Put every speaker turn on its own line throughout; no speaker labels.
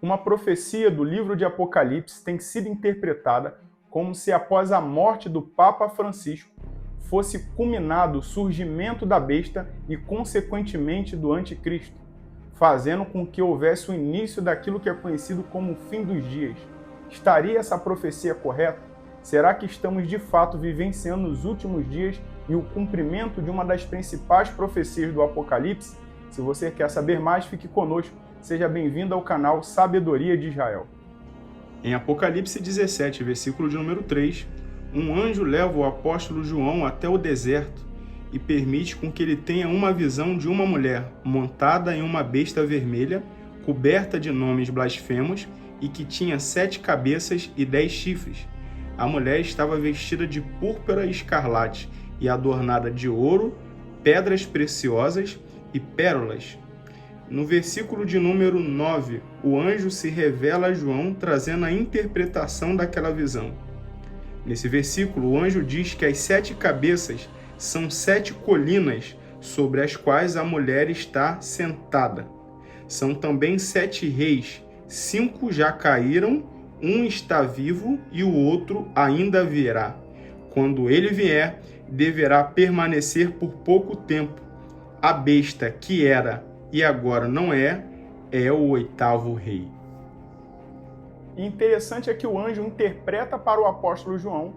Uma profecia do livro de Apocalipse tem sido interpretada como se após a morte do Papa Francisco fosse culminado o surgimento da besta e, consequentemente, do anticristo, fazendo com que houvesse o início daquilo que é conhecido como o fim dos dias. Estaria essa profecia correta? Será que estamos de fato vivenciando os últimos dias e o cumprimento de uma das principais profecias do Apocalipse? Se você quer saber mais, fique conosco. Seja bem-vindo ao canal Sabedoria de Israel.
Em Apocalipse 17, versículo de número 3, um anjo leva o apóstolo João até o deserto e permite com que ele tenha uma visão de uma mulher montada em uma besta vermelha, coberta de nomes blasfemos e que tinha 7 cabeças e 10 chifres. A mulher estava vestida de púrpura escarlate e adornada de ouro, pedras preciosas e pérolas. No versículo de número 9, o anjo se revela a João trazendo a interpretação daquela visão. Nesse versículo, o anjo diz que as 7 cabeças são 7 colinas sobre as quais a mulher está sentada. São também 7 reis, 5 já caíram, um está vivo e o outro ainda virá. Quando ele vier, deverá permanecer por pouco tempo. A besta que era e agora não é o 8º rei.
Interessante é que o anjo interpreta para o apóstolo João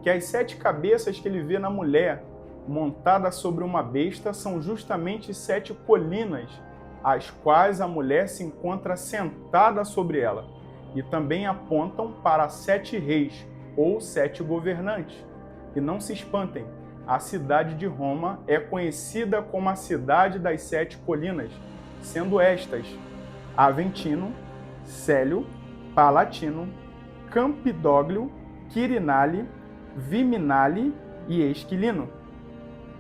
que as 7 cabeças que ele vê na mulher montada sobre uma besta são justamente 7 colinas, as quais a mulher se encontra sentada sobre ela, e também apontam para 7 reis, ou 7 governantes. E não se espantem, a cidade de Roma é conhecida como a cidade das 7 colinas, sendo estas Aventino, Célio, Palatino, Campidoglio, Quirinale, Viminale e Esquilino.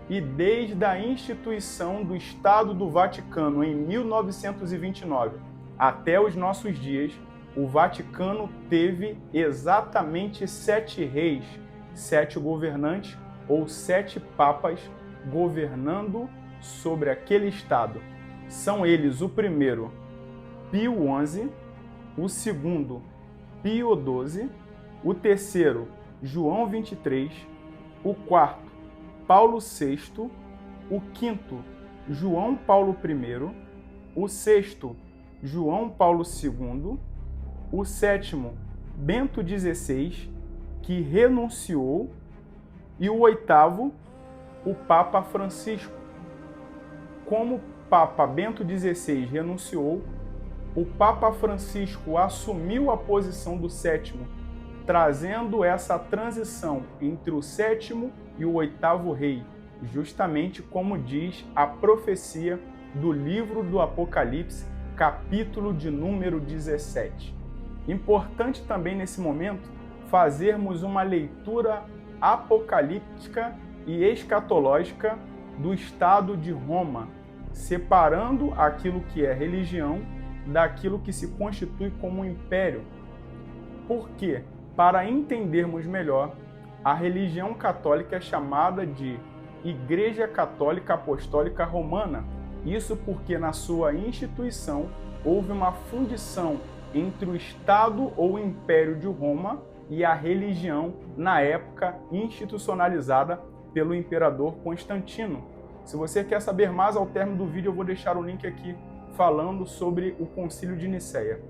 E desde a instituição do Estado do Vaticano em 1929 até os nossos dias, o Vaticano teve exatamente 7 reis, 7 governantes ou 7 papas governando sobre aquele Estado. São eles o primeiro, Pio XI, o segundo, Pio XII, o terceiro, João XXIII, o quarto, Paulo VI, o quinto, João Paulo I, o sexto, João Paulo II, o sétimo, Bento XVI, que renunciou, e o 8º, o Papa Francisco. Como o Papa Bento XVI renunciou, o Papa Francisco assumiu a posição do 7º, trazendo essa transição entre o 7º e o 8º rei, justamente como diz a profecia do livro do Apocalipse, capítulo de número 17. Importante também nesse momento fazermos uma leitura apocalíptica e escatológica do Estado de Roma, separando aquilo que é religião daquilo que se constitui como um império. Por quê? Para entendermos melhor, a religião católica é chamada de Igreja Católica Apostólica Romana. Isso porque na sua instituição houve uma fundição entre o Estado ou Império de Roma e a religião, na época institucionalizada pelo imperador Constantino. Se você quer saber mais, ao término do vídeo eu vou deixar o link aqui falando sobre o Concílio de Nicéia.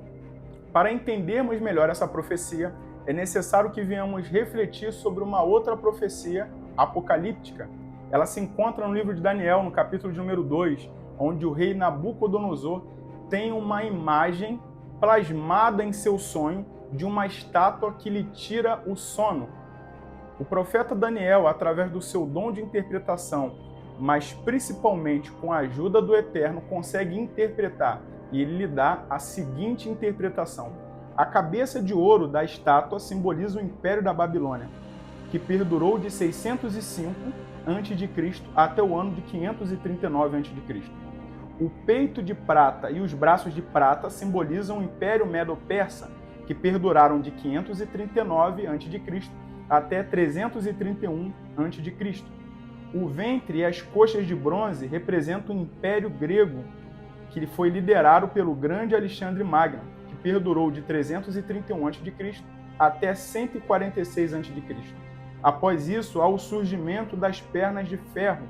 Para entendermos melhor essa profecia, é necessário que venhamos refletir sobre uma outra profecia apocalíptica. Ela se encontra no livro de Daniel, no capítulo de número 2, onde o rei Nabucodonosor tem uma imagem plasmada em seu sonho de uma estátua que lhe tira o sono. O profeta Daniel, através do seu dom de interpretação, mas principalmente com a ajuda do Eterno, consegue interpretar, e ele lhe dá a seguinte interpretação. A cabeça de ouro da estátua simboliza o Império da Babilônia, que perdurou de 605 a.C. até o ano de 539 a.C. O peito de prata e os braços de prata simbolizam o Império Medo-Persa, que perduraram de 539 a.C. até 331 a.C. O ventre e as coxas de bronze representam o Império Grego, que foi liderado pelo grande Alexandre Magno, que perdurou de 331 a.C. até 146 a.C. Após isso, há o surgimento das pernas de ferro,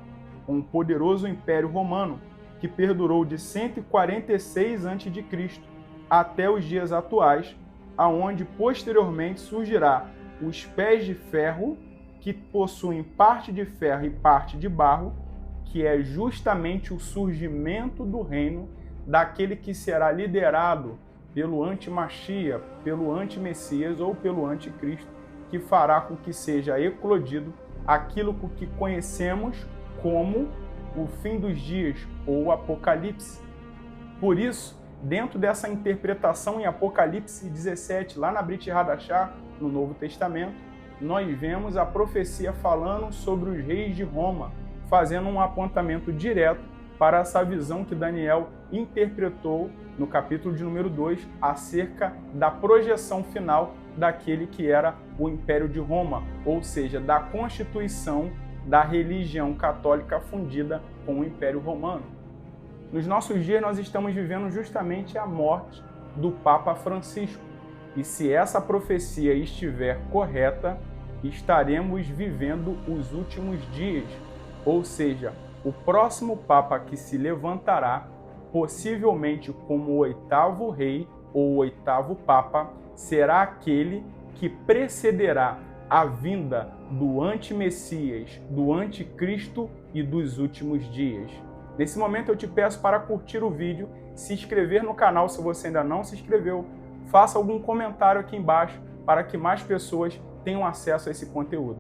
um poderoso Império Romano, que perdurou de 146 a.C. até os dias atuais, aonde posteriormente surgirá os pés de ferro, que possuem parte de ferro e parte de barro, que é justamente o surgimento do reino daquele que será liderado pelo anti-Machia, pelo anti-Messias ou pelo anticristo, que fará com que seja eclodido aquilo que conhecemos como o fim dos dias ou o Apocalipse. Por isso, dentro dessa interpretação em Apocalipse 17, lá na Brit Hadashah, no Novo Testamento, nós vemos a profecia falando sobre os reis de Roma, fazendo um apontamento direto para essa visão que Daniel interpretou no capítulo de número 2, acerca da projeção final daquele que era o Império de Roma, ou seja, da constituição da religião católica fundida com o Império Romano. Nos nossos dias nós estamos vivendo justamente a morte do Papa Francisco, e se essa profecia estiver correta, estaremos vivendo os últimos dias, ou seja, o próximo Papa que se levantará, possivelmente como o 8º rei ou o 8º Papa, será aquele que precederá a vinda do anti-Messias, do anticristo e dos últimos dias. Nesse momento eu te peço para curtir o vídeo, se inscrever no canal se você ainda não se inscreveu, faça algum comentário aqui embaixo para que mais pessoas tenham acesso a esse conteúdo.